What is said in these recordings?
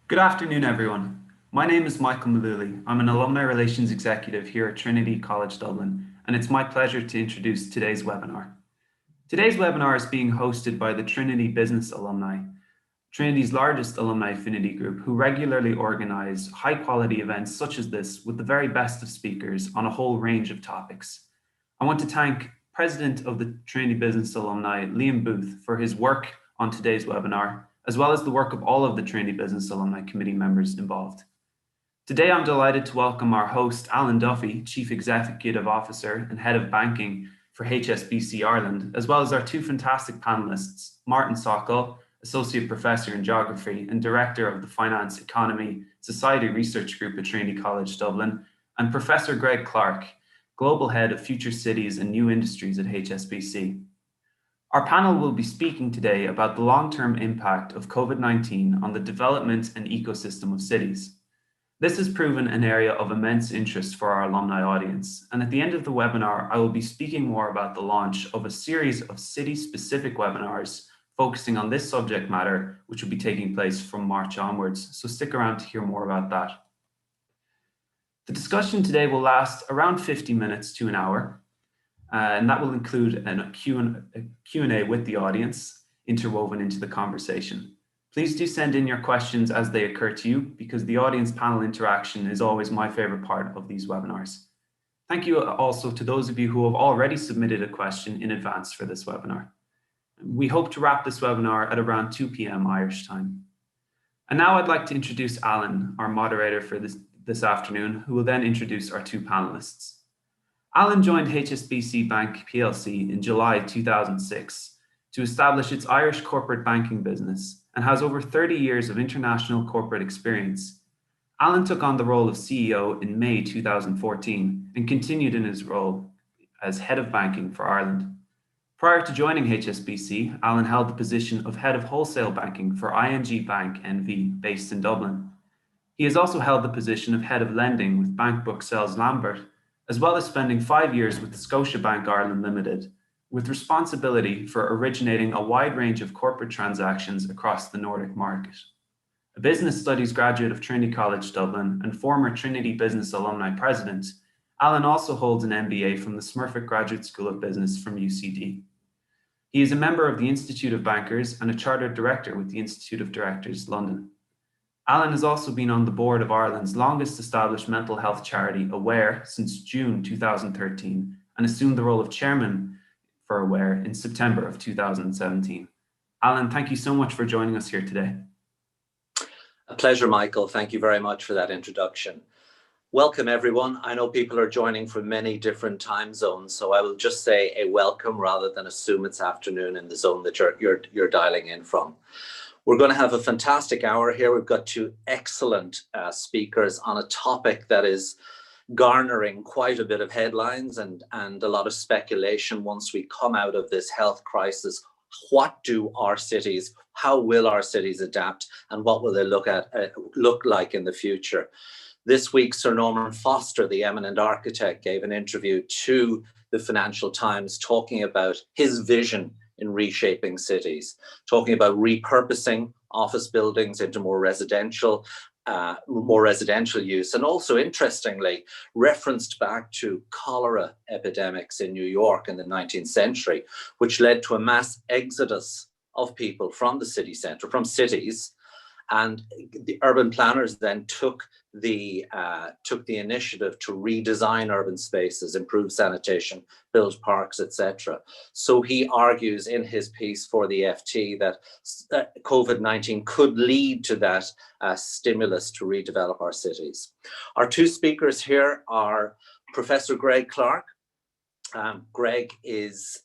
Good afternoon, everyone. My name is Michael Malooly. I'm an Alumni Relations Executive here at Trinity College Dublin, and it's my pleasure to introduce today's webinar. Today's webinar is being hosted by the Trinity Business Alumni, Trinity's largest alumni affinity group, who regularly organise high-quality events such as this with the very best of speakers on a whole range of topics. I want to thank President of the Trinity Business Alumni, Liam Booth, for his work on today's webinar, as well as the work of all of the Trinity Business Alumni Committee members involved. Today, I'm delighted to welcome our host, Alan Duffy, Chief Executive Officer and Head of Banking for HSBC Ireland, as well as our two fantastic panelists, Martin Sokol, Associate Professor in Geography and Director of the Finance, Economy, Society Research Group at Trinity College Dublin, and Professor Greg Clark, Global Head of Future Cities and New Industries at HSBC. Our panel will be speaking today about the long-term impact of COVID-19 on the development and ecosystem of cities. This has proven an area of immense interest for our alumni audience, and at the end of the webinar, I will be speaking more about the launch of a series of city-specific webinars focusing on this subject matter, which will be taking place from March onwards, so stick around to hear more about that. The discussion today will last around 50 minutes to an hour, and that will include a Q&A with the audience interwoven into the conversation. Please do send in your questions as they occur to you, because the audience panel interaction is always my favorite part of these webinars. Thank you also to those of you who have already submitted a question in advance for this webinar. We hope to wrap this webinar at around 2 p.m. Irish time. And now I'd like to introduce Alan, our moderator for this afternoon, who will then introduce our two panelists. Alan joined HSBC Bank plc in July 2006 to establish its Irish corporate banking business and has over 30 years of international corporate experience. Alan took on the role of CEO in May 2014 and continued in his role as Head of Banking for Ireland. Prior to joining HSBC, Alan held the position of Head of Wholesale Banking for ING Bank NV, based in Dublin. He has also held the position of Head of Lending with Bank Bruxelles Lambert, as well as spending 5 years with the Scotiabank Ireland Limited, with responsibility for originating a wide range of corporate transactions across the Nordic market. A business studies graduate of Trinity College Dublin and former Trinity Business Alumni President, Alan also holds an MBA from the Smurfit Graduate School of Business from UCD. He is a member of the Institute of Bankers and a Chartered Director with the Institute of Directors, London. Alan has also been on the board of Ireland's longest established mental health charity, Aware, since June 2013, and assumed the role of chairman for Aware in September of 2017. Alan, thank you so much for joining us here today. A pleasure, Michael. Thank you very much for that introduction. Welcome, everyone. I know people are joining from many different time zones, so I will just say a welcome rather than assume it's afternoon in the zone that you're dialing in from. We're going to have a fantastic hour here. We've got two excellent speakers on a topic that is garnering quite a bit of headlines and a lot of speculation once we come out of this health crisis. What do our cities, how will our cities adapt, and what will they look like in the future? This week, Sir Norman Foster, the eminent architect, gave an interview to the Financial Times talking about his vision in reshaping cities, talking about repurposing office buildings into more residential use, and also, interestingly, referenced back to cholera epidemics in New York in the 19th century, which led to a mass exodus of people from the city centre, from cities. And the urban planners then took the initiative to redesign urban spaces, improve sanitation, build parks, etc. So he argues in his piece for the FT that COVID-19 could lead to that stimulus to redevelop our cities. Our two speakers here are Professor Greg Clark. Greg is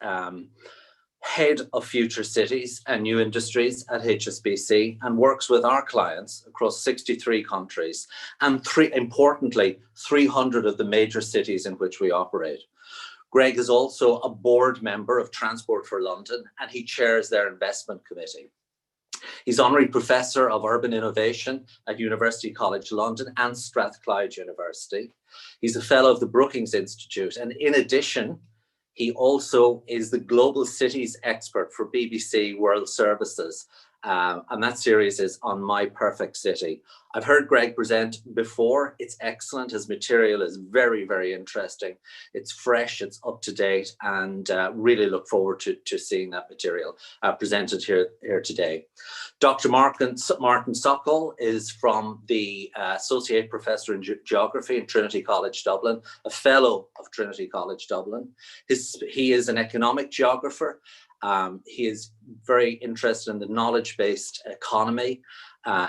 Head of Future Cities and New Industries at HSBC and works with our clients across 63 countries and importantly, 300 of the major cities in which we operate. Greg is also a board member of Transport for London and he chairs their investment committee. He's Honorary Professor of Urban Innovation at University College London and Strathclyde University. He's a Fellow of the Brookings Institute, and in addition, he also is the Global Cities Expert for BBC World Services And that series is on My Perfect City. I've heard Greg present before. It's excellent. His material is very, very interesting. It's fresh, it's up to date, and really look forward to seeing that material presented here today. Dr. Martin Sokol is from the Associate Professor in Geography in Trinity College Dublin, a Fellow of Trinity College Dublin. He is an economic geographer. He is very interested in the knowledge-based economy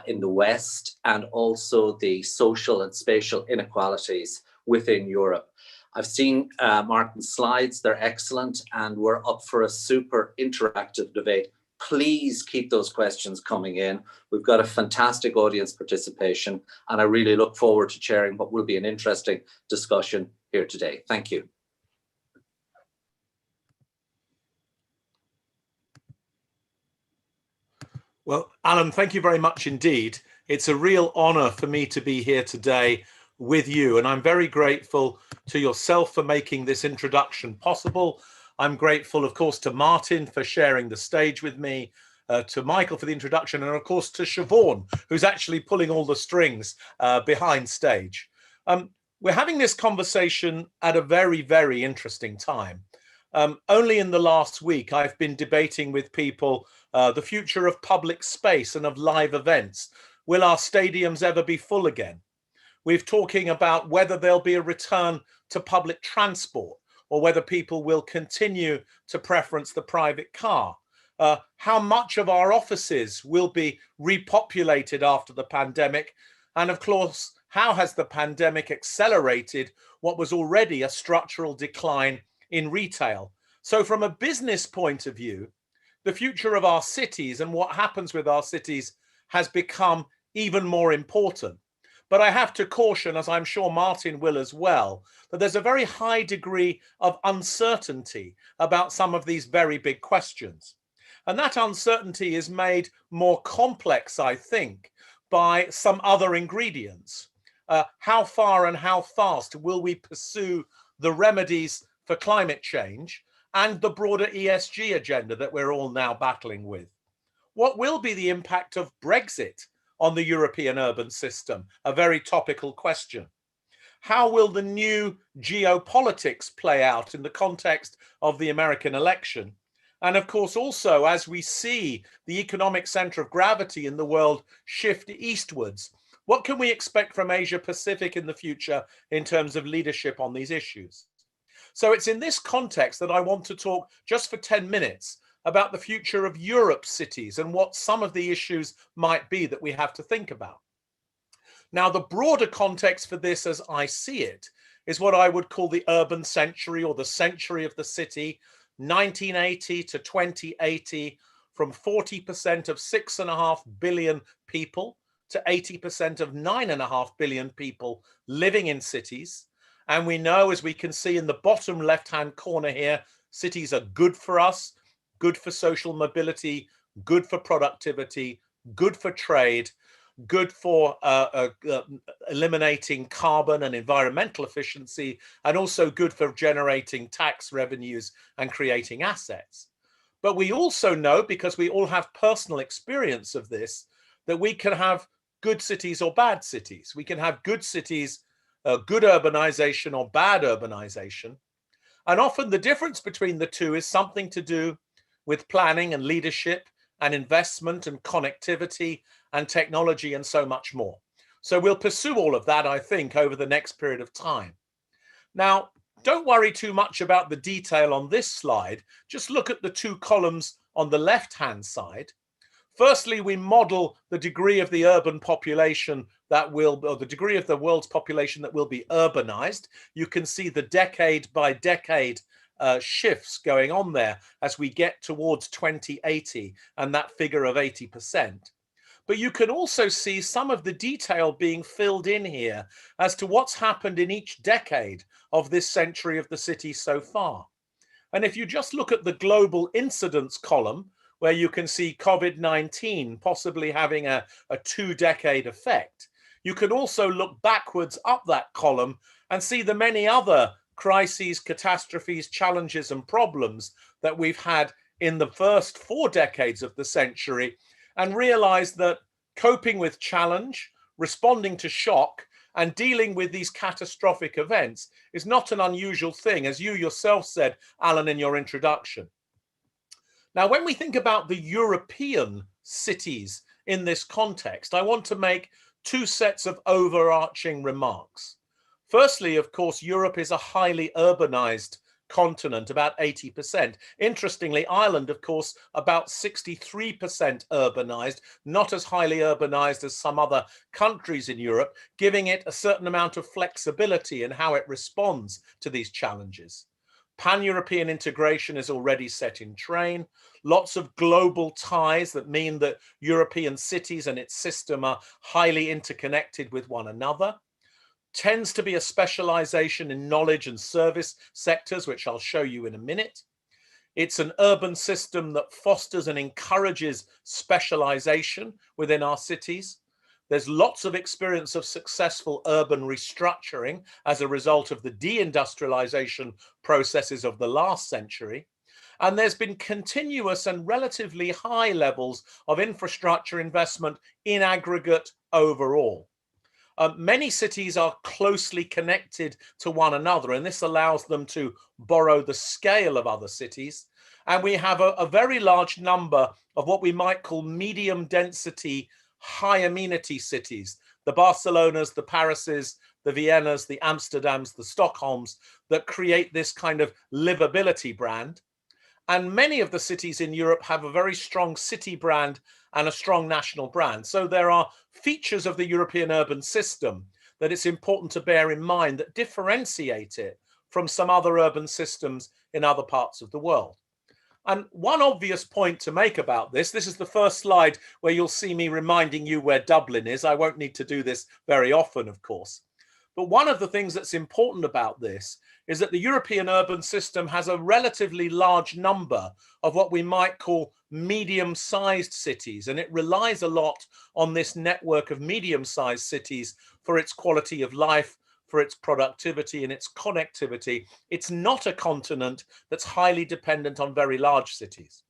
in the West, and also the social and spatial inequalities within Europe. I've seen Martin's slides, they're excellent, and we're up for a super interactive debate. Please keep those questions coming in. We've got a fantastic audience participation, and I really look forward to chairing what will be an interesting discussion here today. Thank you. Well, Alan, thank you very much indeed. It's a real honor for me to be here today with you, and I'm very grateful to yourself for making this introduction possible. I'm grateful, of course, to Martin for sharing the stage with me, to Michael for the introduction, and of course to Siobhan, who's actually pulling all the strings behind stage. We're having this conversation at a very, very interesting time. Only in the last week, I've been debating with people the future of public space and of live events. Will our stadiums ever be full again? We're talking about whether there'll be a return to public transport, or whether people will continue to preference the private car. How much of our offices will be repopulated after the pandemic? And of course, how has the pandemic accelerated what was already a structural decline in retail? So from a business point of view, the future of our cities and what happens with our cities has become even more important. But I have to caution, as I'm sure Martin will as well, that there's a very high degree of uncertainty about some of these very big questions. And that uncertainty is made more complex, I think, by some other ingredients. How far and how fast will we pursue the remedies for climate change and the broader ESG agenda that we're all now battling with? What will be the impact of Brexit on the European urban system? A very topical question. How will the new geopolitics play out in the context of the American election? And of course, also, as we see the economic center of gravity in the world shift eastwards, what can we expect from Asia Pacific in the future in terms of leadership on these issues? So it's in this context that I want to talk just for 10 minutes about the future of Europe's cities and what some of the issues might be that we have to think about. Now, the broader context for this, as I see it, is what I would call the urban century, or the century of the city, 1980 to 2080, from 40% of 6.5 billion people to 80% of 9.5 billion people living in cities. And we know, as we can see in the bottom left-hand corner here, cities are good for us, good for social mobility, good for productivity, good for trade, good for eliminating carbon and environmental efficiency, and also good for generating tax revenues and creating assets. But we also know, because we all have personal experience of this, that we can have good cities or bad cities. We can have good cities, good urbanization or bad urbanization. And often the difference between the two is something to do with planning and leadership and investment and connectivity and technology and so much more. So we'll pursue all of that, I think, over the next period of time. Now, don't worry too much about the detail on this slide. Just look at the two columns on the left-hand side. Firstly, we model the degree of the urban population that will, or the degree of the world's population that will be urbanized. You can see the decade by decade shifts going on there as we get towards 2080 and that figure of 80%. But you can also see some of the detail being filled in here as to what's happened in each decade of this century of the city so far. And if you just look at the global incidence column, where you can see COVID-19 possibly having a 2-decade effect, you can also look backwards up that column and see the many other crises, catastrophes, challenges, and problems that we've had in the first 4 decades of the century, and realized that coping with challenge, responding to shock, and dealing with these catastrophic events is not an unusual thing, as you yourself said, Alan, in your introduction. Now, when we think about the European cities in this context, I want to make two sets of overarching remarks. Firstly, of course, Europe is a highly urbanized continent, about 80%. Interestingly, Ireland, of course, about 63% urbanized, not as highly urbanized as some other countries in Europe, giving it a certain amount of flexibility in how it responds to these challenges. Pan-European integration is already set in train. Lots of global ties that mean that European cities and its system are highly interconnected with one another. Tends to be a specialization in knowledge and service sectors, which I'll show you in a minute. It's an urban system that fosters and encourages specialization within our cities. There's lots of experience of successful urban restructuring as a result of the deindustrialization processes of the last century. And there's been continuous and relatively high levels of infrastructure investment in aggregate overall. Many cities are closely connected to one another, and this allows them to borrow the scale of other cities. And we have a very large number of what we might call medium density, high amenity cities, the Barcelonas, the Parises, the Viennas, the Amsterdams, the Stockholms, that create this kind of livability brand. And many of the cities in Europe have a very strong city brand and a strong national brand. So there are features of the European urban system that it's important to bear in mind that differentiate it from some other urban systems in other parts of the world. And one obvious point to make about this is the first slide where you'll see me reminding you where Dublin is. I won't need to do this very often, of course. But one of the things that's important about this is that the European urban system has a relatively large number of what we might call medium-sized cities, and it relies a lot on this network of medium-sized cities for its quality of life, for its productivity and its connectivity. It's not a continent that's highly dependent on very large cities.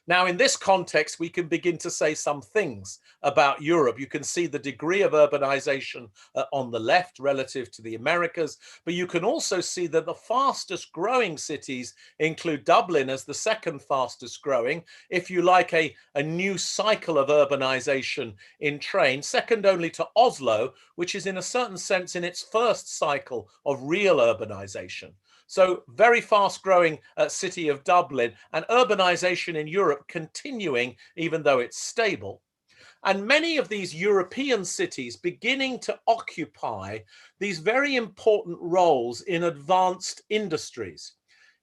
Now, in this context, we can begin to say some things about Europe. You can see the degree of urbanization on the left relative to the Americas, but you can also see that the fastest growing cities include Dublin as the second fastest growing, if you like, a new cycle of urbanization in train, second only to Oslo, which is in a certain sense in its first cycle of real urbanization. So very fast growing city of Dublin, and urbanization in Europe continuing even though it's stable. And many of these European cities beginning to occupy these very important roles in advanced industries.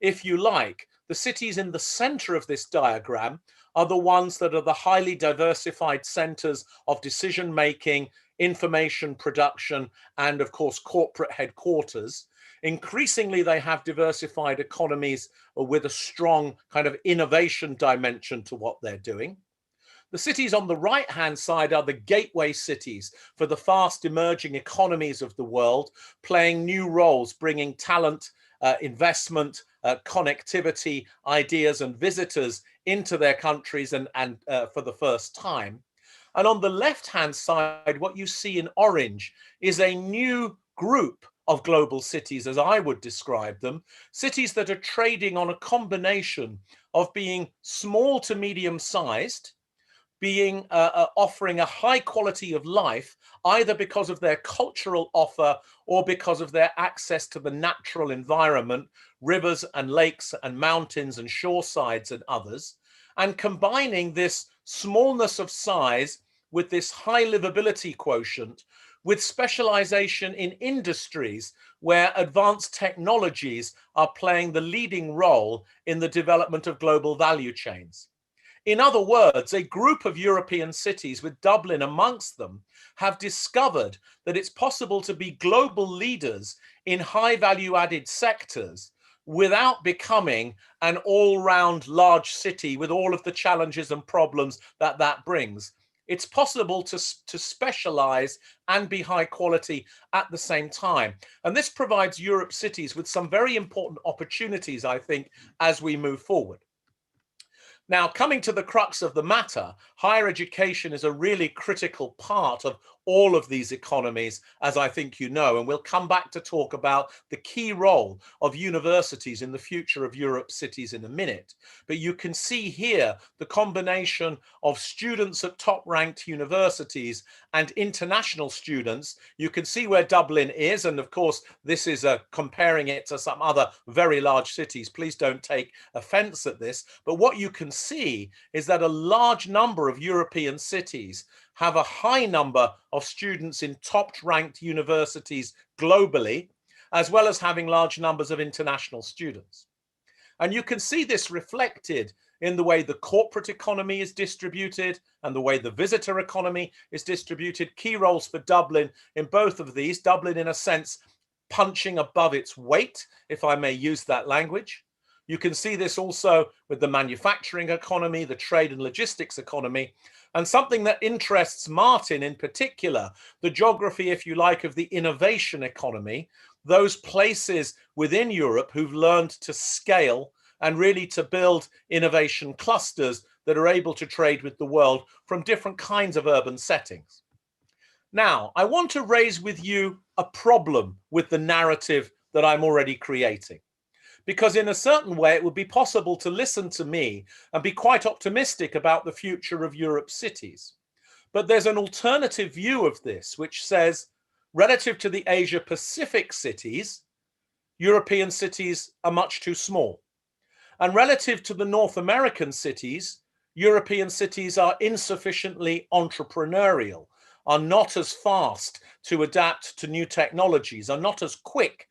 If you like, the cities in the center of this diagram are the ones that are the highly diversified centers of decision making, information production, and of course corporate headquarters. Increasingly, they have diversified economies with a strong kind of innovation dimension to what they're doing. The cities on the right-hand side are the gateway cities for the fast emerging economies of the world, playing new roles, bringing talent, investment, connectivity, ideas and visitors into their countries and for the first time. And on the left-hand side, what you see in orange is a new group of global cities, as I would describe them, cities that are trading on a combination of being small to medium-sized, being offering a high quality of life, either because of their cultural offer or because of their access to the natural environment, rivers and lakes and mountains and shoresides and others, and combining this smallness of size with this high livability quotient with specialization in industries where advanced technologies are playing the leading role in the development of global value chains. In other words, a group of European cities, with Dublin amongst them, have discovered that it's possible to be global leaders in high value added sectors without becoming an all-round large city with all of the challenges and problems that that brings. It's possible to specialize and be high quality at the same time. And this provides Europe cities with some very important opportunities, I think, as we move forward. Now, coming to the crux of the matter, higher education is a really critical part of all of these economies, as I think you know, and we'll come back to talk about the key role of universities in the future of Europe's cities in a minute. But you can see here the combination of students at top-ranked universities and international students. You can see where Dublin is, and of course, this is comparing it to some other very large cities. Please don't take offense at this, but what you can see is that a large number of European cities have a high number of students in top-ranked universities globally, as well as having large numbers of international students. And you can see this reflected in the way the corporate economy is distributed and the way the visitor economy is distributed. Key roles for Dublin in both of these. Dublin, in a sense, punching above its weight, if I may use that language. You can see this also with the manufacturing economy, the trade and logistics economy, and something that interests Martin in particular, the geography, if you like, of the innovation economy, those places within Europe who've learned to scale and really to build innovation clusters that are able to trade with the world from different kinds of urban settings. Now, I want to raise with you a problem with the narrative that I'm already creating. Because in a certain way, it would be possible to listen to me and be quite optimistic about the future of Europe's cities. But there's an alternative view of this, which says, relative to the Asia-Pacific cities, European cities are much too small. And relative to the North American cities, European cities are insufficiently entrepreneurial, are not as fast to adapt to new technologies, are not as quick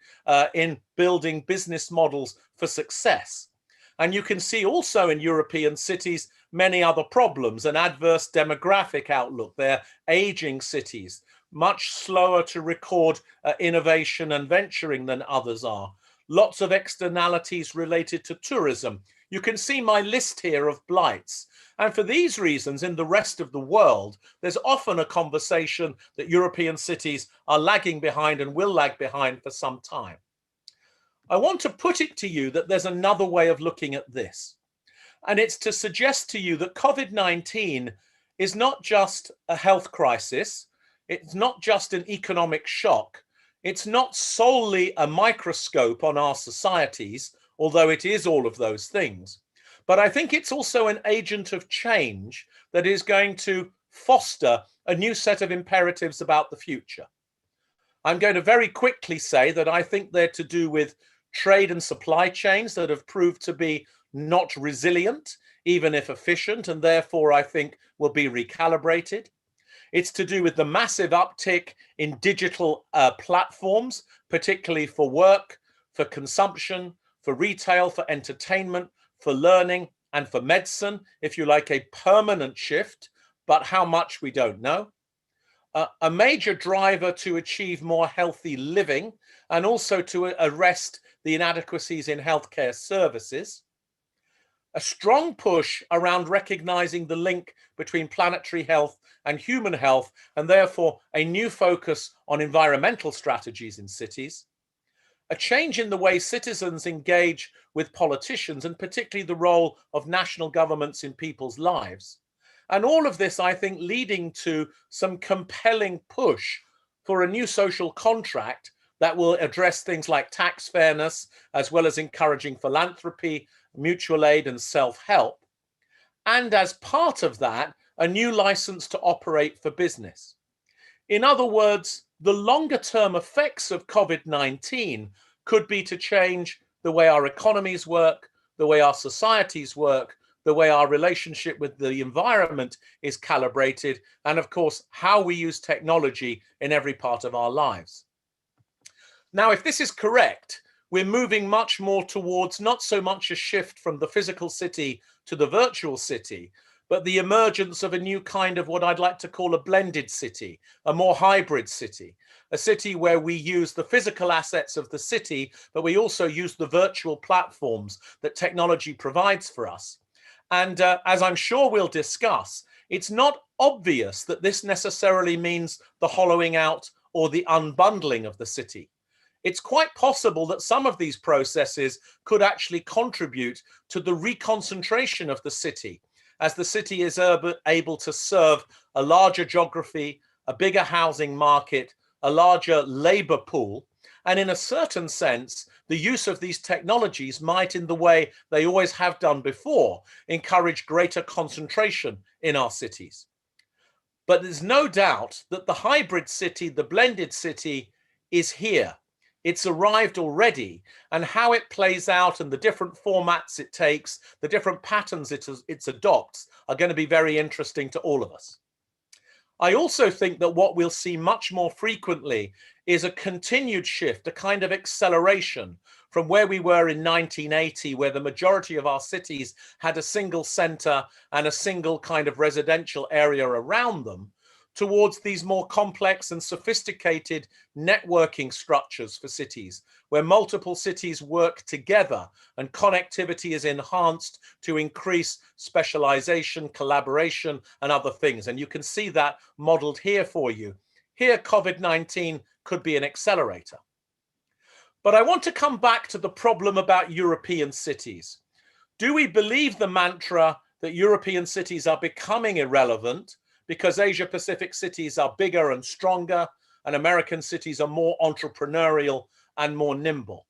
in building business models for success. And you can see also in European cities many other problems, an adverse demographic outlook. They're aging cities, much slower to record innovation and venturing than others are. Lots of externalities related to tourism. You can see my list here of blights. And for these reasons, in the rest of the world, there's often a conversation that European cities are lagging behind and will lag behind for some time. I want to put it to you that there's another way of looking at this. And it's to suggest to you that COVID-19 is not just a health crisis. It's not just an economic shock. It's not solely a microscope on our societies, although it is all of those things. But I think it's also an agent of change that is going to foster a new set of imperatives about the future. I'm going to very quickly say that I think they're to do with trade and supply chains that have proved to be not resilient, even if efficient, and therefore I think will be recalibrated. It's to do with the massive uptick in digital platforms, particularly for work, for consumption, for retail, for entertainment, for learning, and for medicine, if you like, a permanent shift, but how much we don't know. A major driver to achieve more healthy living and also to arrest the inadequacies in healthcare services. A strong push around recognizing the link between planetary health and human health, and therefore a new focus on environmental strategies in cities. A change in the way citizens engage with politicians, and particularly the role of national governments in people's lives. And all of this, I think, leading to some compelling push for a new social contract that will address things like tax fairness, as well as encouraging philanthropy, mutual aid, and self-help. And as part of that, a new license to operate for business. In other words, the longer-term effects of COVID-19 could be to change the way our economies work, the way our societies work, the way our relationship with the environment is calibrated, and of course, how we use technology in every part of our lives. Now, if this is correct, we're moving much more towards not so much a shift from the physical city to the virtual city, but the emergence of a new kind of what I'd like to call a blended city, a more hybrid city, a city where we use the physical assets of the city, but we also use the virtual platforms that technology provides for us. And as I'm sure we'll discuss, it's not obvious that this necessarily means the hollowing out or the unbundling of the city. it's quite possible that some of these processes could actually contribute to the reconcentration of the city, as the city is able to serve a larger geography, a bigger housing market, a larger labor pool. And in a certain sense, the use of these technologies might, in the way they always have done before, encourage greater concentration in our cities. But there's no doubt that the hybrid city, the blended city, is here. It's arrived already, and how it plays out and the different formats it takes, the different patterns it adopts, are going to be very interesting to all of us. I also think that what we'll see much more frequently is a continued shift, a kind of acceleration from where we were in 1980, where the majority of our cities had a single centre and a single kind of residential area around them, towards these more complex and sophisticated networking structures for cities, where multiple cities work together and connectivity is enhanced to increase specialization, collaboration, and other things. And you can see that modeled here for you. Here, COVID-19 could be an accelerator. But I want to come back to the problem about European cities. Do we believe the mantra that European cities are becoming irrelevant because Asia-Pacific cities are bigger and stronger and American cities are more entrepreneurial and more nimble?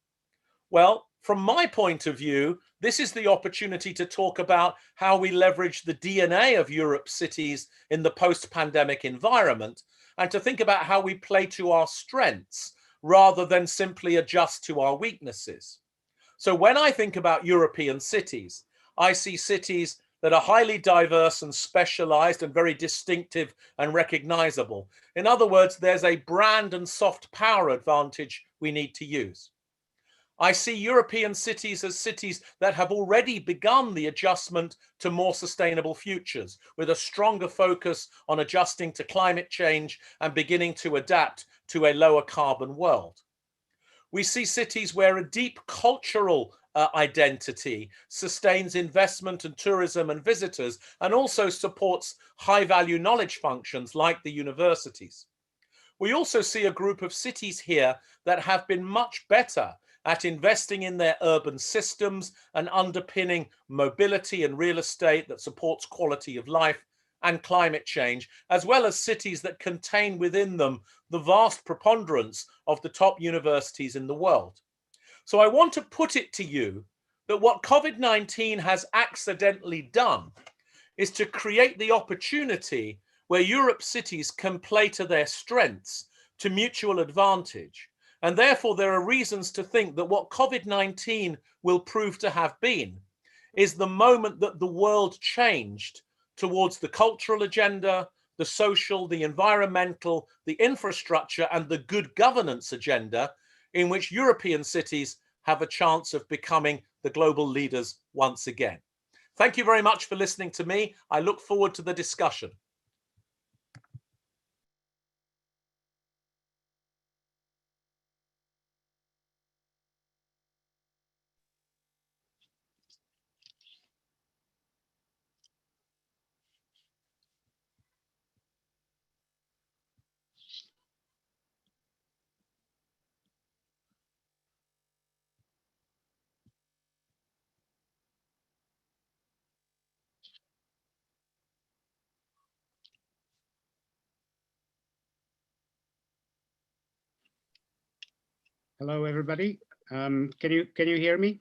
Well, from my point of view, this is the opportunity to talk about how we leverage the DNA of Europe's cities in the post-pandemic environment, and to think about how we play to our strengths rather than simply adjust to our weaknesses. So when I think about European cities, I see cities that are highly diverse and specialized and very distinctive and recognizable. In other words, there's a brand and soft power advantage we need to use. I see European cities as cities that have already begun the adjustment to more sustainable futures, with a stronger focus on adjusting to climate change and beginning to adapt to a lower carbon world. We see cities where a deep cultural identity sustains investment and tourism and visitors, and also supports high-value knowledge functions like the universities. We also see a group of cities here that have been much better at investing in their urban systems and underpinning mobility and real estate that supports quality of life and climate change, as well as cities that contain within them the vast preponderance of the top universities in the world. So I want to put it to you that what COVID-19 has accidentally done is to create the opportunity where Europe's cities can play to their strengths to mutual advantage. And therefore, there are reasons to think that what COVID-19 will prove to have been is the moment that the world changed towards the cultural agenda, the social, the environmental, the infrastructure, and the good governance agenda, in which European cities have a chance of becoming the global leaders once again. Thank you very much for listening to me. I look forward to the discussion. Hello, everybody. Can you hear me?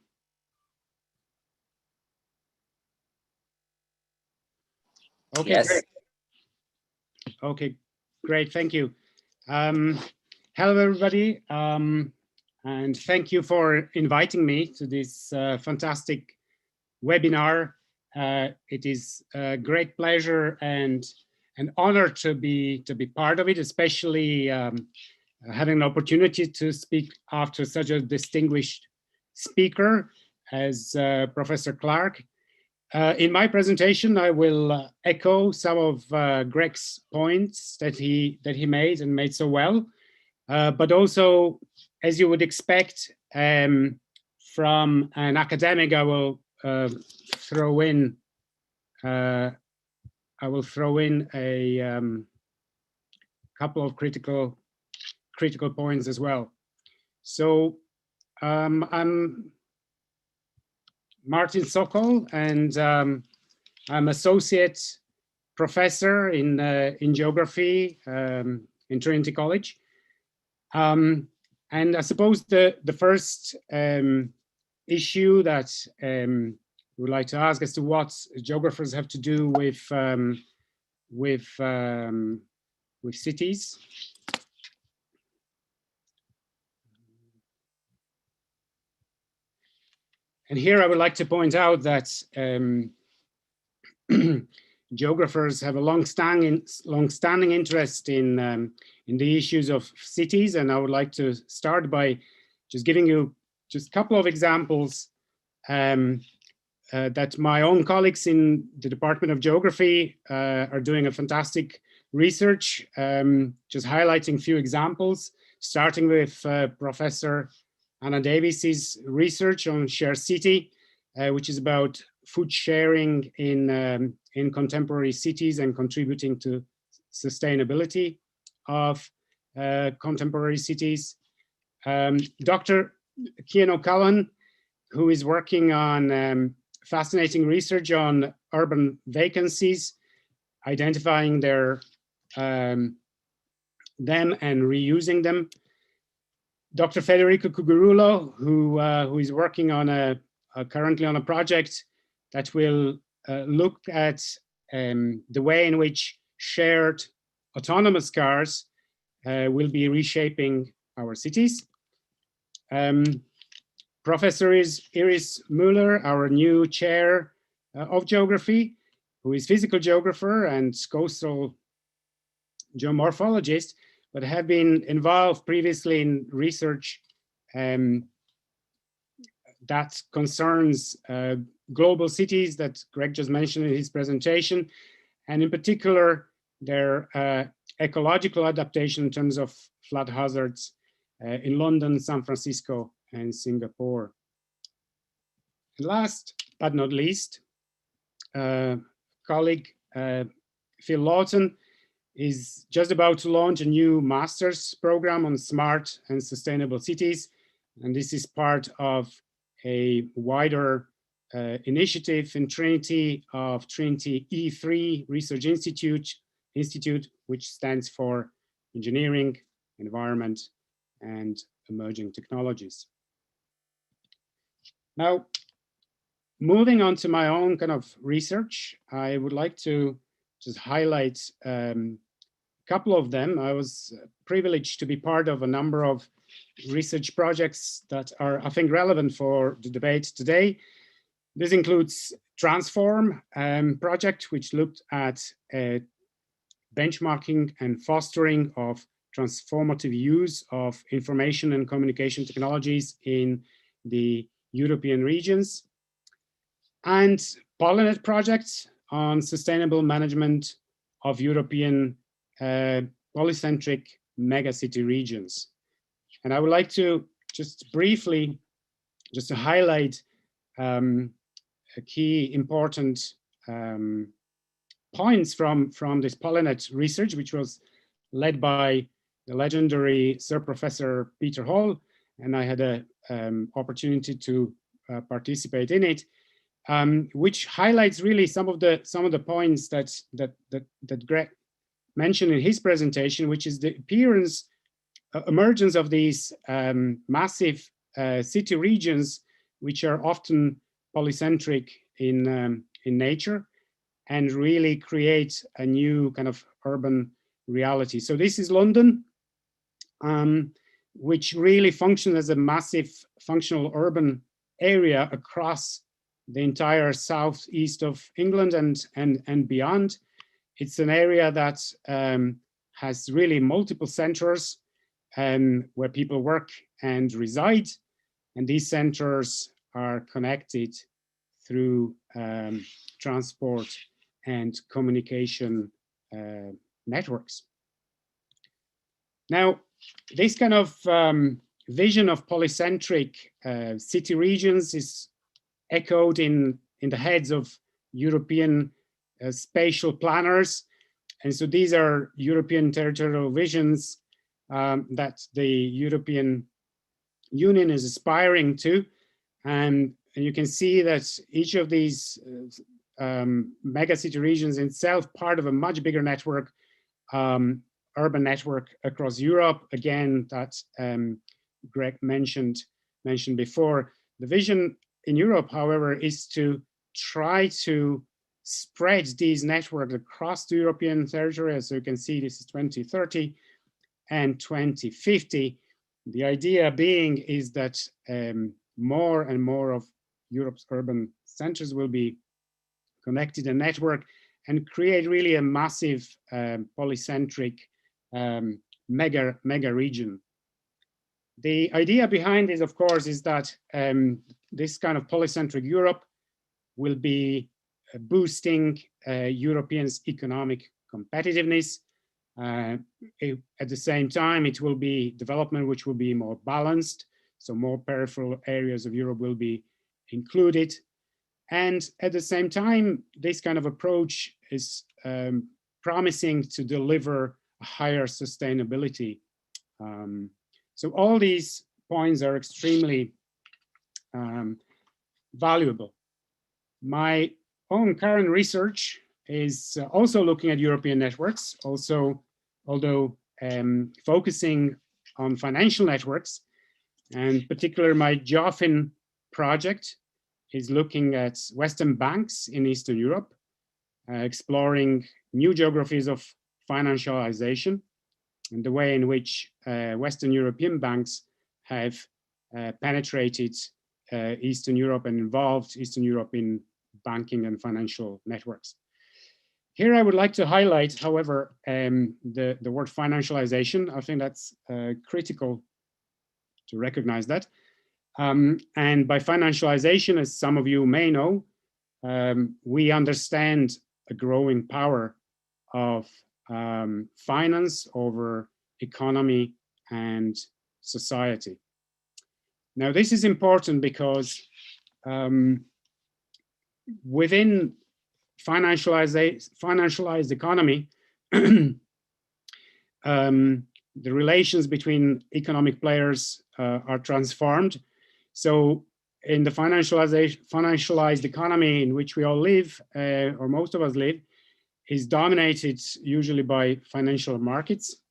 Okay, Yes. great. Okay, great. Thank you. Hello, everybody, and thank you for inviting me to this fantastic webinar. It is a great pleasure and an honor to be part of it, especially having an opportunity to speak after such a distinguished speaker as Professor Clark. In my presentation, I will echo some of Greg's points that he made and made so well, but also, as you would expect from an academic, I will throw in a couple of critical points as well. So I'm Martin Sokol, and I'm associate professor in geography in Trinity College. And I suppose the first issue that we would like to ask as to what geographers have to do with cities. And here I would like to point out that geographers have a long-standing interest in the issues of cities, and I would like to start by just giving you just a couple of examples that my own colleagues in the Department of Geography are doing a fantastic research, just highlighting a few examples, starting with Professor Anna Davies's research on Share City, which is about food sharing in contemporary cities and contributing to sustainability of contemporary cities. Dr. Cian O'Callaghan, who is working on fascinating research on urban vacancies, identifying them and reusing them. Dr. Federico Cugurulo, who is working on currently on a project that will look at the way in which shared autonomous cars will be reshaping our cities. Professor Iris Müller, our new chair of geography, who is physical geographer and coastal geomorphologist, but have been involved previously in research that concerns global cities that Greg just mentioned in his presentation, and in particular, their ecological adaptation in terms of flood hazards in London, San Francisco, and Singapore. And last but not least, colleague Phil Lawton is just about to launch a new master's program on smart and sustainable cities. And this is part of a wider initiative in Trinity of Trinity E3 Research Institute, which stands for Engineering, Environment, and Emerging Technologies. Now, moving on to my own kind of research, I would like to just highlight a couple of them. I was privileged to be part of a number of research projects that are, I think, relevant for the debate today. This includes Transform project, which looked at benchmarking and fostering of transformative use of information and communication technologies in the European regions. And Pollinet project on sustainable management of European polycentric megacity regions. And I would like to just briefly, just to highlight a key important points from this Pollinet research, which was led by the legendary Sir Professor Peter Hall, and I had an opportunity to participate in it, which highlights really some of the points that Greg mentioned in his presentation, which is the emergence of these massive city regions, which are often polycentric in nature, and really create a new kind of urban reality. So this is London, which really functions as a massive functional urban area across the entire southeast of England and beyond. It's an area that has really multiple centers where people work and reside, and these centers are connected through transport and communication networks. Now, this kind of vision of polycentric city regions is echoed in the heads of European spatial planners. And so these are European territorial visions that the European Union is aspiring to. And you can see that each of these mega city regions itself part of a much bigger network, urban network across Europe. Again, that Greg mentioned before. The vision in Europe, however, is to try to spread these networks across the European territory. As you can see, this is 2030 and 2050. The idea being is that more and more of Europe's urban centers will be connected and networked and create really a massive polycentric mega region. The idea behind this, of course, is that this kind of polycentric Europe will be boosting Europeans' economic competitiveness. At the same time, it will be development which will be more balanced, so more peripheral areas of Europe will be included. And at the same time, this kind of approach is promising to deliver a higher sustainability. So all these points are extremely valuable. My own current research is also looking at European networks, although focusing on financial networks. And particularly my GeoFin project is looking at Western banks in Eastern Europe, exploring new geographies of financialization and the way in which Western European banks have penetrated Eastern Europe and involved Eastern Europe in banking and financial networks. Here I would like to highlight, however, the word financialization. I think that's critical to recognize that. And by financialization, as some of you may know, we understand a growing power of finance over economy and society. Now, this is important because within financialized economy, the relations between economic players are transformed. So in the financialized economy in which we all live, or most of us live, is dominated usually by financial markets.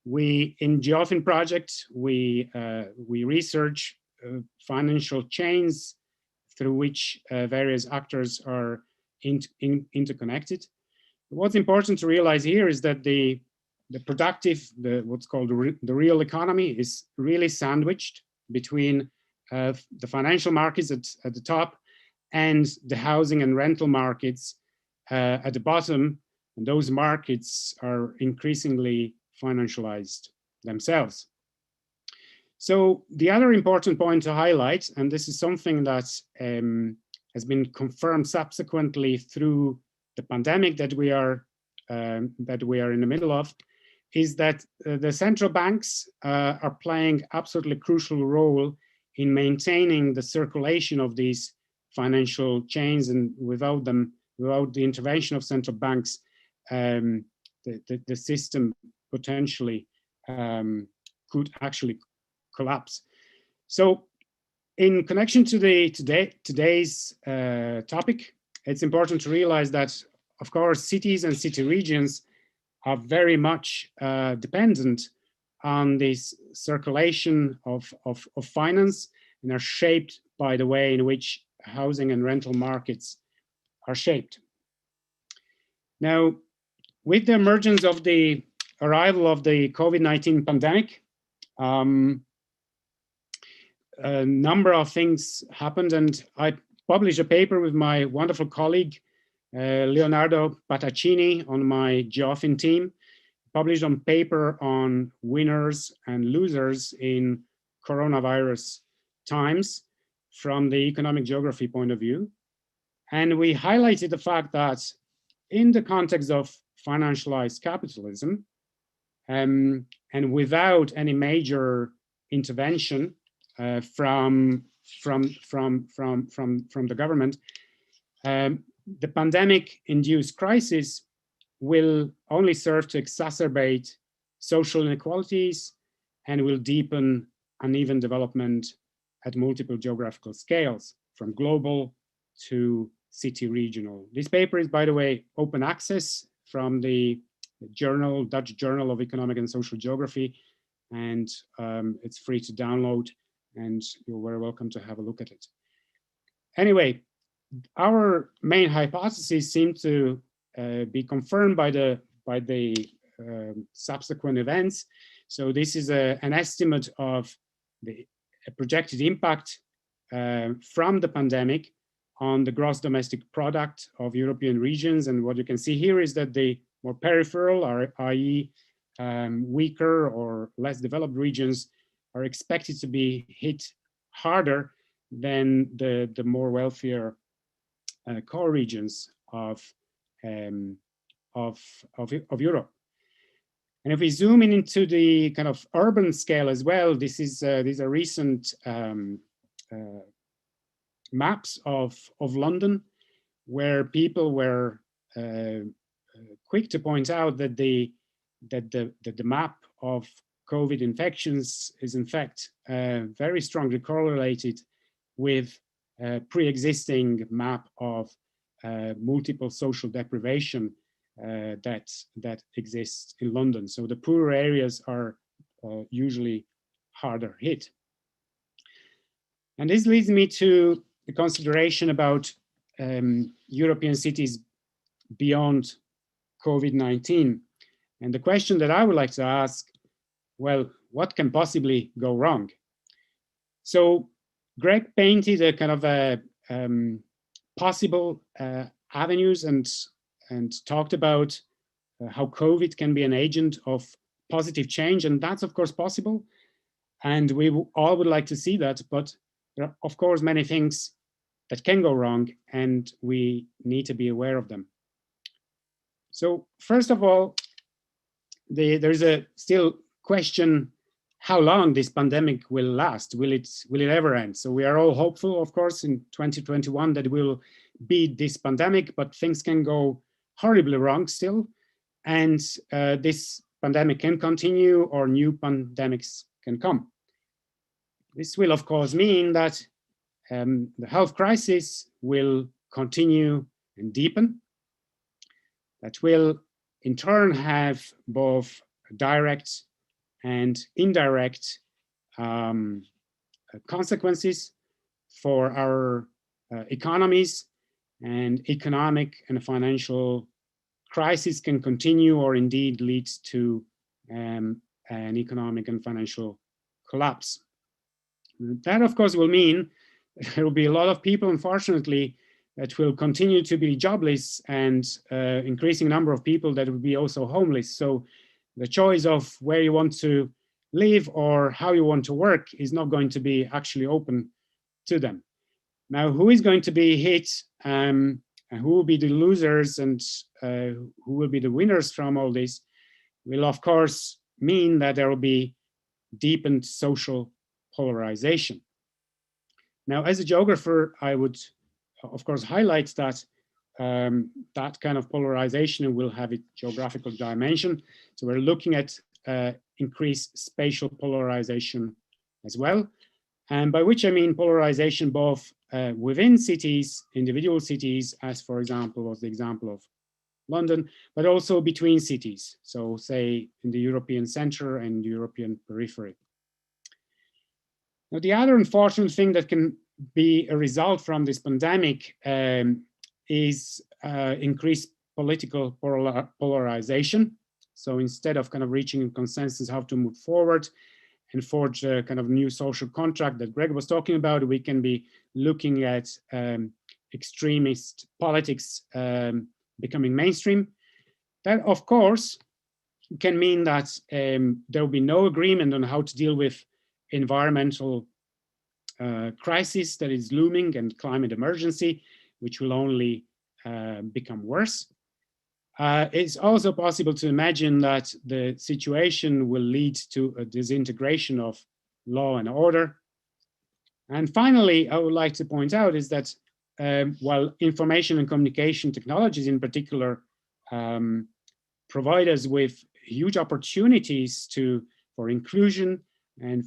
In GeoFin project, we research financial chains through which various actors are interconnected. What's important to realize here is that the productive, what's called the real economy, is really sandwiched between the financial markets at the top and the housing and rental markets at the bottom. And those markets are increasingly financialized themselves. So the other important point to highlight, and this is something that has been confirmed subsequently through the pandemic that we are in the middle of, is that the central banks are playing absolutely crucial role in maintaining the circulation of these financial chains, and without them, without the intervention of central banks, the system potentially could actually collapse. So in connection to today's topic, it's important to realize that, of course, cities and city regions are very much dependent on this circulation of finance, and are shaped by the way in which housing and rental markets are shaped. Now, with the emergence of the arrival of the COVID-19 pandemic, a number of things happened, and I published a paper with my wonderful colleague, Leonardo Pataccini, on my GeoFin team, published on paper on winners and losers in coronavirus times from the economic geography point of view. And we highlighted the fact that in the context of financialized capitalism, and without any major intervention from the government, the pandemic-induced crisis will only serve to exacerbate social inequalities and will deepen uneven development at multiple geographical scales, from global to city regional. This paper is, by the way, open access from the Dutch Journal of Economic and Social Geography, and it's free to download, and you're very welcome to have a look at it. Anyway, our main hypotheses seem to be confirmed by the subsequent events. So this is an estimate of the projected impact from the pandemic on the gross domestic product of European regions. And what you can see here is that the more peripheral, i.e. weaker or less developed regions, are expected to be hit harder than the more wealthier core regions of Europe. And if we zoom in into the kind of urban scale as well, this is these are recent maps of London, where people were quick to point out that the map of COVID infections is in fact very strongly correlated with a pre-existing map of multiple social deprivation that exists in London. So the poorer areas are usually harder hit. And this leads me to the consideration about European cities beyond COVID-19. And the question that I would like to ask, well, what can possibly go wrong? So Greg painted a kind of a possible avenues and talked about how COVID can be an agent of positive change, and that's of course possible. And we all would like to see that, but there are of course many things that can go wrong, and we need to be aware of them. So first of all, there's a still question how long this pandemic will last. Will it ever end? So we are all hopeful, of course, in 2021 that we'll beat this pandemic, but things can go horribly wrong still. And this pandemic can continue, or new pandemics can come. This will, of course, mean that the health crisis will continue and deepen. That will, in turn, have both direct and indirect consequences for our economies, and economic and financial crisis can continue, or indeed leads to an economic and financial collapse. That, of course, will mean there will be a lot of people, unfortunately, that will continue to be jobless, and increasing number of people that will be also homeless. So the choice of where you want to live or how you want to work is not going to be actually open to them. Now, who is going to be hit, and who will be the losers, and who will be the winners from all this, will of course mean that there will be deepened social polarization. Now, as a geographer, I would of course highlight that that kind of polarization will have a geographical dimension. So we're looking at increased spatial polarization as well. And by which I mean polarization both within cities, individual cities, as for example was the example of London, but also between cities. So say in the European center and European periphery. Now, the other unfortunate thing that can be a result from this pandemic is increased political polarization. So instead of kind of reaching a consensus how to move forward and forge a kind of new social contract that Greg was talking about, we can be looking at extremist politics becoming mainstream. That, of course, can mean that there will be no agreement on how to deal with environmental crisis that is looming and climate emergency, which will only become worse. It's also possible to imagine that the situation will lead to a disintegration of law and order. And finally, I would like to point out is that while information and communication technologies in particular provide us with huge opportunities for inclusion and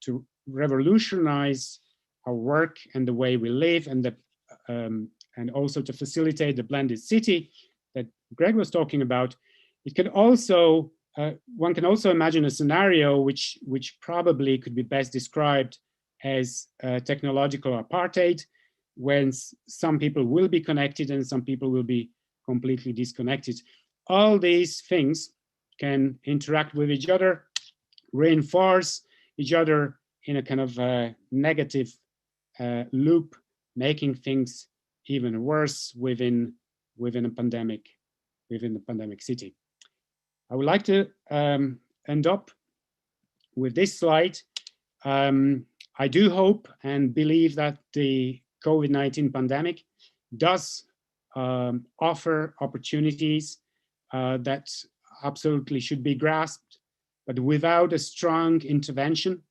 to revolutionize our work and the way we live, and also to facilitate the blended city that Greg was talking about. It can also, one can also imagine a scenario which probably could be best described as technological apartheid, when some people will be connected and some people will be completely disconnected. All these things can interact with each other, reinforce each other in a kind of negative loop, making things even worse within a pandemic, within the pandemic city. I would like to end up with this slide. I do hope and believe that the COVID-19 pandemic does offer opportunities that absolutely should be grasped, but without a strong intervention,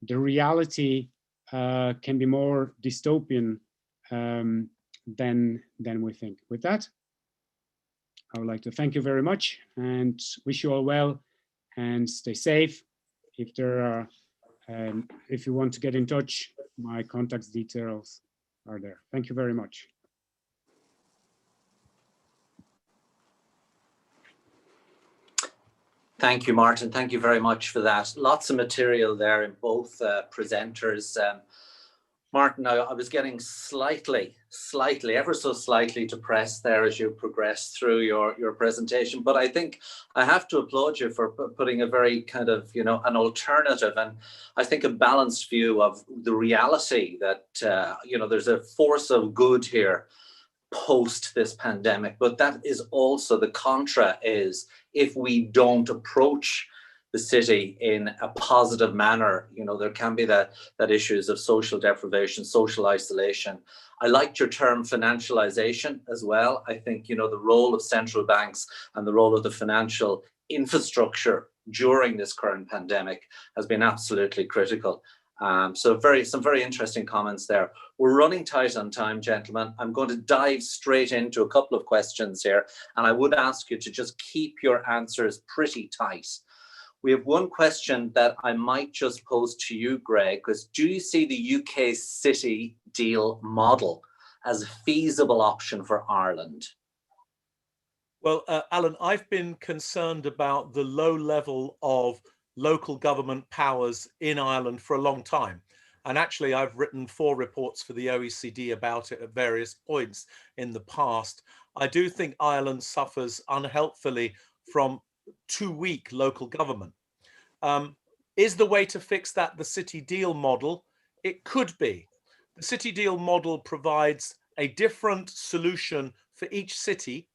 the reality can be more dystopian than we think. With that, I would like to thank you very much and wish you all well and stay safe. If there are, if you want to get in touch, my contact details are there. Thank you very much. Thank you, Martin. Thank you very much for that. Lots of material there in both presenters. Martin, I was getting slightly, ever so slightly depressed there as you progressed through your presentation. But I think I have to applaud you for putting a very kind of, you know, an alternative and I think a balanced view of the reality that, you know, there's a force of good here post this pandemic. But that is also the contra is if we don't approach the city in a positive manner, you know, there can be that issues of social deprivation, social isolation. I liked your term financialization as well. I think, you know, the role of central banks and the role of the financial infrastructure during this current pandemic has been absolutely critical. So some very interesting comments there. We're running tight on time, gentlemen. I'm going to dive straight into a couple of questions here, and I would ask you to just keep your answers pretty tight. We have one question that I might just pose to you, Greg, because do you see the UK city deal model as a feasible option for Ireland? Well, Alan, I've been concerned about the low level of local government powers in Ireland for a long time. And actually, I've written 4 reports for the OECD about it at various points in the past. I do think Ireland suffers unhelpfully from too weak local government. Is the way to fix that the city deal model? It could be. The city deal model provides a different solution for each city,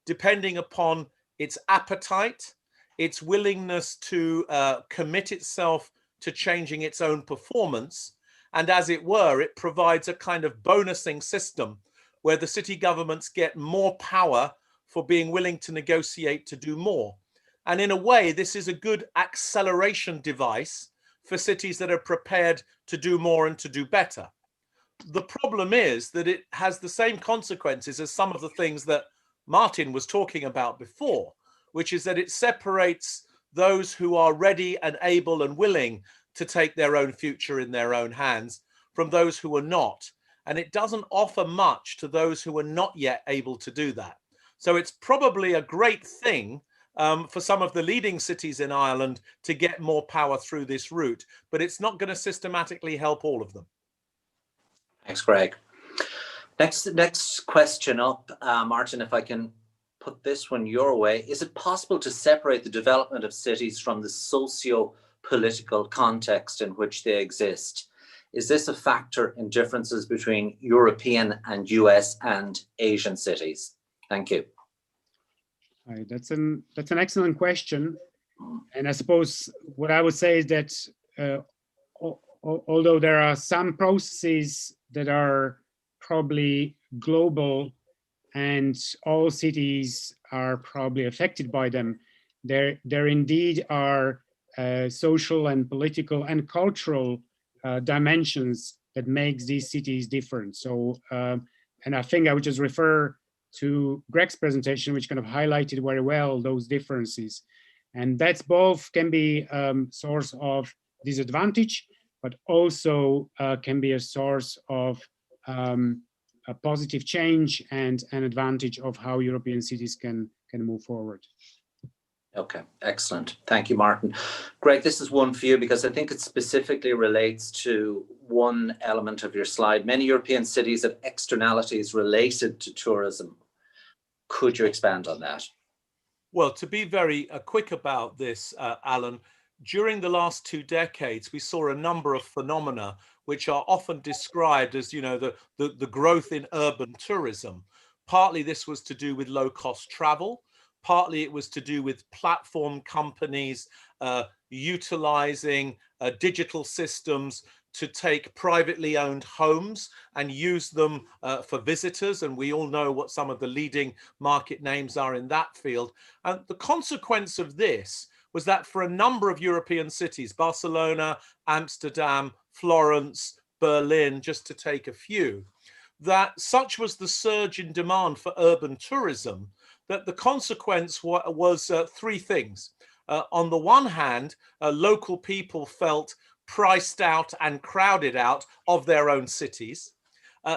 depending upon its appetite, its willingness to commit itself to changing its own performance. And as it were, it provides a kind of bonusing system where the city governments get more power for being willing to negotiate to do more. And in a way, this is a good acceleration device for cities that are prepared to do more and to do better. The problem is that it has the same consequences as some of the things that Martin was talking about before, which is that it separates those who are ready and able and willing to take their own future in their own hands from those who are not. And it doesn't offer much to those who are not yet able to do that. So it's probably a great thing for some of the leading cities in Ireland to get more power through this route, but it's not going to systematically help all of them. Thanks, Greg. Next question up, Martin, if I can put this one your way. Is it possible to separate the development of cities from the socio-political context in which they exist? Is this a factor in differences between European and US and Asian cities? Thank you. Right, that's an excellent question. And I suppose what I would say is that although there are some processes that are probably global and all cities are probably affected by them, there indeed are social and political and cultural dimensions that makes these cities different. So, and I think I would just refer to Greg's presentation, which kind of highlighted very well those differences. And that's both can be source of disadvantage, but also can be a source of a positive change and an advantage of how European cities can move forward. Okay, excellent. Thank you, Martin. Greg, this is one for you because I think it specifically relates to one element of your slide. Many European cities have externalities related to tourism. Could you expand on that? Well, to be very quick about this, Alan, during the last 2 decades, we saw a number of phenomena which are often described as, you know, the growth in urban tourism. Partly this was to do with low-cost travel. Partly it was to do with platform companies utilizing digital systems to take privately owned homes and use them for visitors. And we all know what some of the leading market names are in that field. And the consequence of this was that for a number of European cities, Barcelona, Amsterdam, Florence, Berlin, just to take a few, that such was the surge in demand for urban tourism that the consequence was 3 things. On the one hand, local people felt priced out and crowded out of their own cities.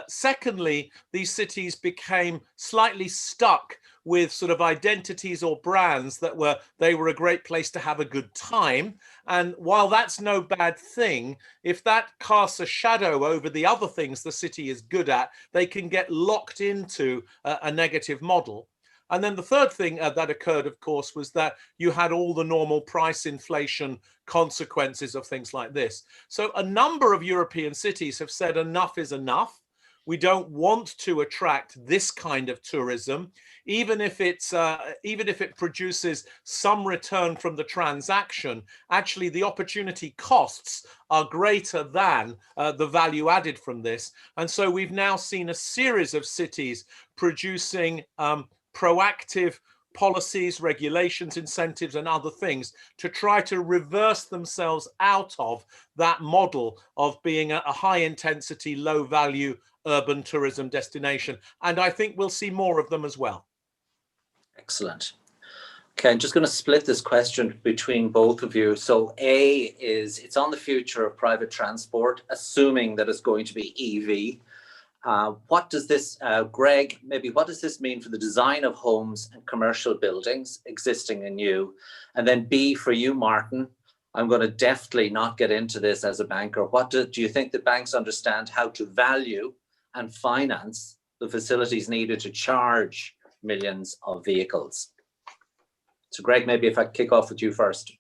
Secondly, these cities became slightly stuck with sort of identities or brands that they were a great place to have a good time. And while that's no bad thing, if that casts a shadow over the other things the city is good at, they can get locked into a negative model. And then the third thing that occurred, of course, was that you had all the normal price inflation consequences of things like this. So a number of European cities have said enough is enough. We don't want to attract this kind of tourism, even if it produces some return from the transaction. Actually, the opportunity costs are greater than the value added from this. And so we've now seen a series of cities producing proactive policies, regulations, incentives, and other things to try to reverse themselves out of that model of being a high intensity, low value urban tourism destination. And I think we'll see more of them as well. Excellent. Okay, I'm just going to split this question between both of you. So A is, it's on the future of private transport, assuming that it's going to be EV. What does this, Greg, maybe what does this mean for the design of homes and commercial buildings, existing and new? And then B, for you, Martin, I'm going to deftly not get into this as a banker. What do you think that banks understand how to value and finance the facilities needed to charge millions of vehicles? So Greg, maybe if I kick off with you first.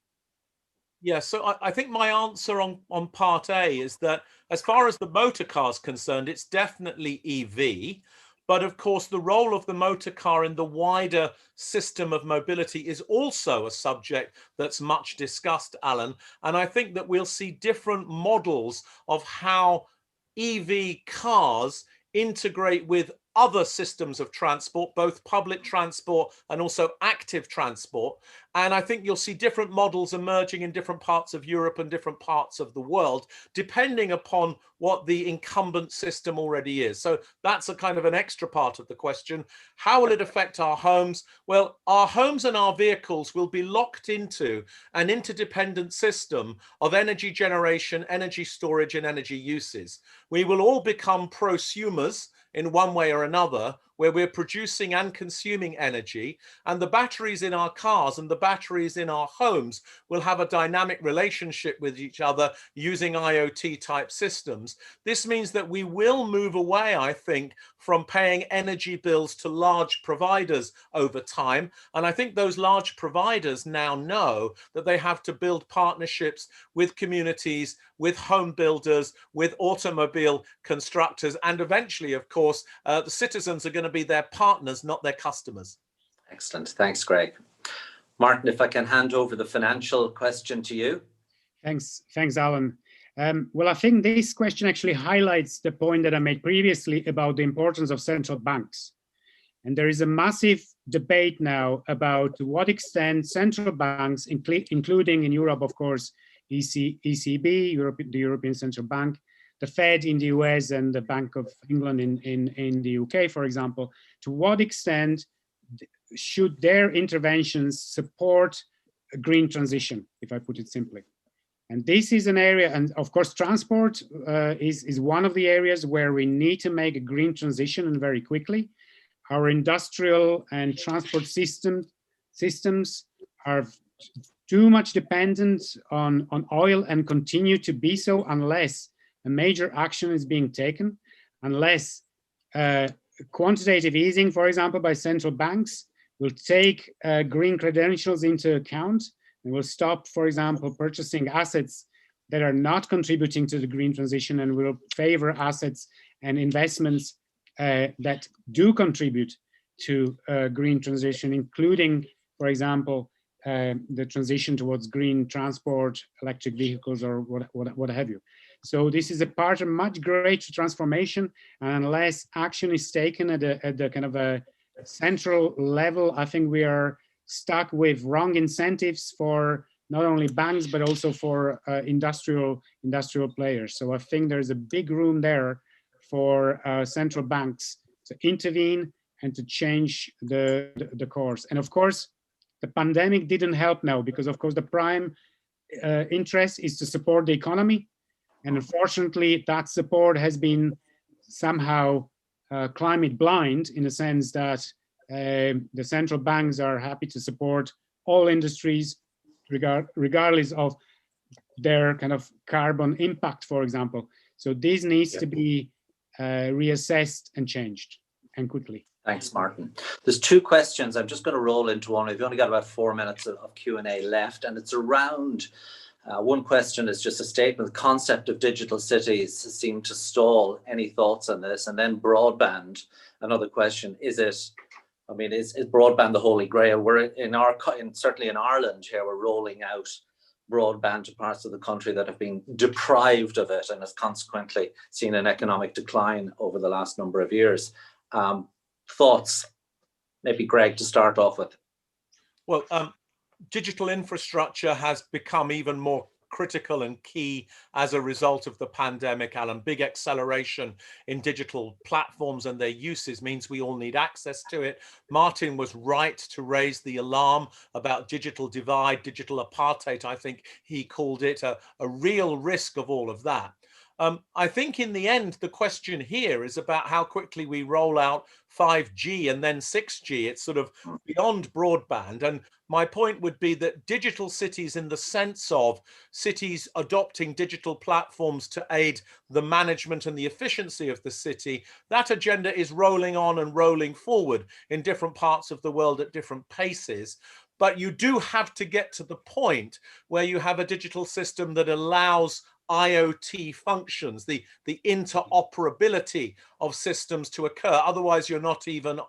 Yeah, so I think my answer on part A is that as far as the motor car is concerned, it's definitely EV. But of course, the role of the motor car in the wider system of mobility is also a subject that's much discussed, Alan. And I think that we'll see different models of how EV cars integrate with other systems of transport, both public transport and also active transport. And I think you'll see different models emerging in different parts of Europe and different parts of the world, depending upon what the incumbent system already is. So that's a kind of an extra part of the question. How will it affect our homes? Well, our homes and our vehicles will be locked into an interdependent system of energy generation, energy storage, and energy uses. We will all become prosumers in one way or another, where we're producing and consuming energy, and the batteries in our cars and the batteries in our homes will have a dynamic relationship with each other using IoT type systems. This means that we will move away, I think, from paying energy bills to large providers over time. And I think those large providers now know that they have to build partnerships with communities, with home builders, with automobile constructors, and eventually, of course, the citizens are going to be their partners, not their customers. Excellent. Thanks, Greg. Martin, if I can hand over the financial question to you. Thanks, Alan. Well, I think this question actually highlights the point that I made previously about the importance of central banks. And there is a massive debate now about to what extent central banks, including in Europe, of course, ECB, the European Central Bank, the Fed in the US, and the Bank of England in the UK, for example, to what extent should their interventions support a green transition, if I put it simply? And this is an area, and of course, transport is one of the areas where we need to make a green transition, and very quickly. Our industrial and transport systems are too much dependent on oil and continue to be so unless a major action is being taken, unless quantitative easing, for example, by central banks will take green credentials into account and will stop, for example, purchasing assets that are not contributing to the green transition and will favor assets and investments that do contribute to green transition, including, for example, the transition towards green transport, electric vehicles, or what have you. So this is a part of much greater transformation, and unless action is taken at the kind of a central level, I think we are stuck with wrong incentives for not only banks but also for industrial players. So I think there's a big room there for central banks to intervene and to change the course. And of course, the pandemic didn't help now, because of course the prime interest is to support the economy. And unfortunately, that support has been somehow climate blind, in the sense that the central banks are happy to support all industries, regardless of their kind of carbon impact, for example. So this needs to be reassessed and changed, and quickly. Thanks, Martin. There's two questions. I'm just going to roll into one. We've only got about 4 minutes of Q&A left, and it's around, one question is just a statement, the concept of digital cities seem to stall. Any thoughts on this? And then broadband, another question, is broadband the holy grail? We're certainly in Ireland here, we're rolling out broadband to parts of the country that have been deprived of it and has consequently seen an economic decline over the last number of years. Thoughts? Maybe Greg to start off with. Well, digital infrastructure has become even more critical and key as a result of the pandemic, Alan. Big acceleration in digital platforms and their uses means we all need access to it. Martin was right to raise the alarm about digital divide, digital apartheid. I think he called it a real risk of all of that. I think in the end, the question here is about how quickly we roll out 5G and then 6G. It's sort of beyond broadband. And my point would be that digital cities, in the sense of cities adopting digital platforms to aid the management and the efficiency of the city, that agenda is rolling on and rolling forward in different parts of the world at different paces. But you do have to get to the point where you have a digital system that allows IoT functions, the interoperability of systems to occur. Otherwise, you're not even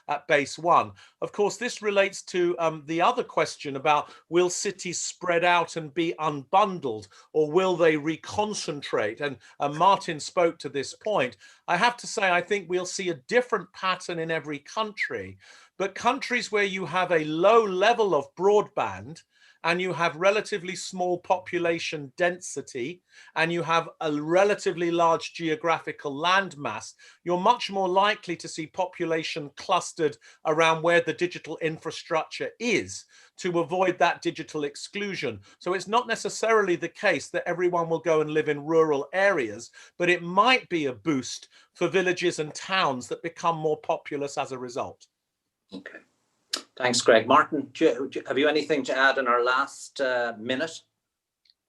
at base one. Of course, this relates to the other question about, will cities spread out and be unbundled, or will they reconcentrate? And Martin spoke to this point. I have to say, I think we'll see a different pattern in every country, but countries where you have a low level of broadband and you have relatively small population density, and you have a relatively large geographical landmass, you're much more likely to see population clustered around where the digital infrastructure is, to avoid that digital exclusion. So it's not necessarily the case that everyone will go and live in rural areas, but it might be a boost for villages and towns that become more populous as a result. Okay. Thanks, Greg. Martin, have you anything to add in our last minute?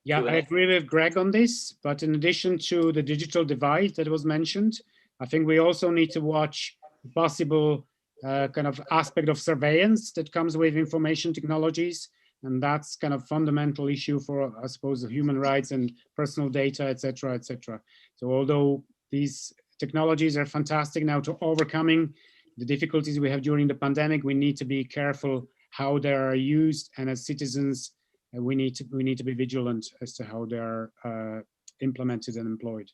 Yeah, I agree with Greg on this, but in addition to the digital divide that was mentioned, I think we also need to watch possible kind of aspect of surveillance that comes with information technologies. And that's kind of fundamental issue for, I suppose, human rights and personal data, et cetera, et cetera. So although these technologies are fantastic now to overcoming the difficulties we have during the pandemic, we need to be careful how they are used, and as citizens, we need to be vigilant as to how they are implemented and employed.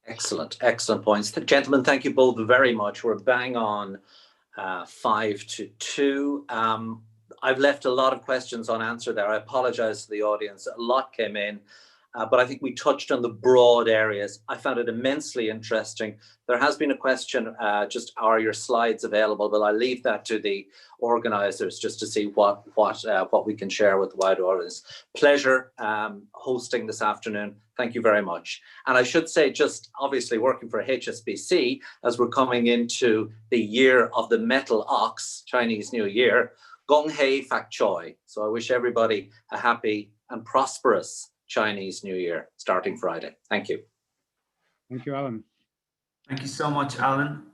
Excellent points, gentlemen. Thank you both very much. We're bang on 5 to 2. I've left a lot of questions unanswered there. I apologize to the audience. A lot came in. but I think we touched on the broad areas. I found it immensely interesting. There has been a question, just are your slides available? But I'll leave that to the organisers just to see what we can share with the wider audience. Pleasure hosting this afternoon. Thank you very much. And I should say, just obviously working for HSBC, as we're coming into the year of the metal ox, Chinese New Year, Gong Hei Fak Choi. So I wish everybody a happy and prosperous Chinese New Year starting Friday. Thank you. Thank you, Alan. Thank you so much, Alan.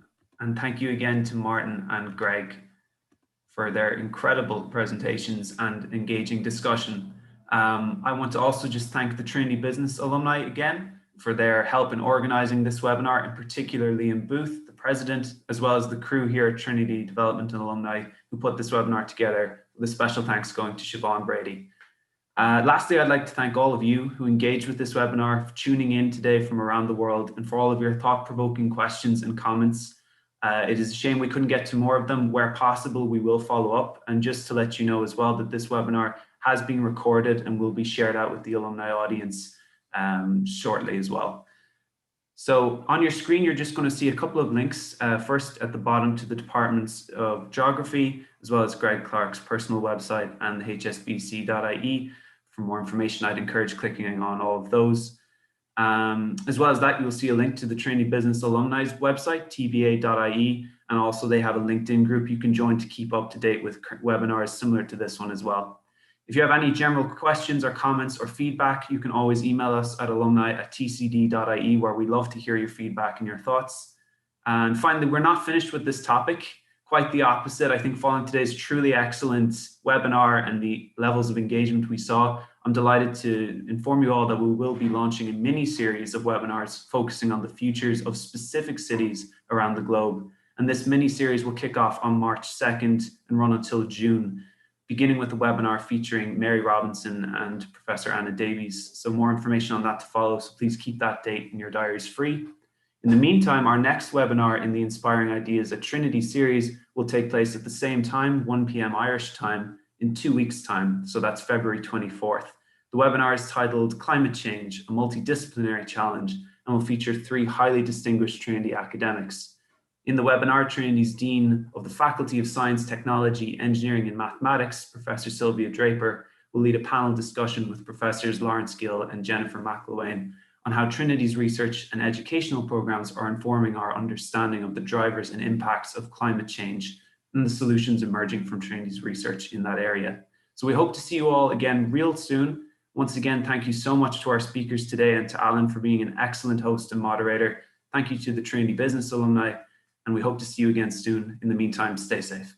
And thank you again to Martin and Greg for their incredible presentations and engaging discussion. I want to also just thank the Trinity Business Alumni again for their help in organizing this webinar, and particularly Liam Booth, the president, as well as the crew here at Trinity Development and Alumni who put this webinar together, with a special thanks going to Siobhan Brady. Lastly, I'd like to thank all of you who engaged with this webinar, for tuning in today from around the world, and for all of your thought-provoking questions and comments. It is a shame we couldn't get to more of them. Where possible, we will follow up. And just to let you know as well that this webinar has been recorded and will be shared out with the alumni audience shortly as well. So on your screen, you're just going to see a couple of links. First at the bottom to the departments of geography, as well as Greg Clark's personal website and the hsbc.ie. For more information, I'd encourage clicking on all of those. As well as that, you'll see a link to the Trinity Business Alumni's website, tba.ie, and also they have a LinkedIn group you can join to keep up to date with webinars similar to this one as well. If you have any general questions or comments or feedback, you can always email us at alumni@tcd.ie, where we love to hear your feedback and your thoughts. And finally, we're not finished with this topic. Quite the opposite. I think following today's truly excellent webinar and the levels of engagement we saw, I'm delighted to inform you all that we will be launching a mini series of webinars focusing on the futures of specific cities around the globe. And this mini series will kick off on March 2nd and run until June, beginning with a webinar featuring Mary Robinson and Professor Anna Davies. So more information on that to follow, so please keep that date in your diaries free. In the meantime, our next webinar in the Inspiring Ideas at Trinity series will take place at the same time, 1 p.m. Irish time, in 2 weeks' time. So that's February 24th. The webinar is titled Climate Change, a Multidisciplinary Challenge, and will feature 3 highly distinguished Trinity academics. In the webinar, Trinity's Dean of the Faculty of Science, Technology, Engineering and Mathematics, Professor Sylvia Draper, will lead a panel discussion with Professors Lawrence Gill and Jennifer McIlwain on how Trinity's research and educational programs are informing our understanding of the drivers and impacts of climate change and the solutions emerging from Trinity's research in that area. So we hope to see you all again real soon. Once again, thank you so much to our speakers today and to Alan for being an excellent host and moderator. Thank you to the Trinity Business Alumni, and we hope to see you again soon. In the meantime, stay safe.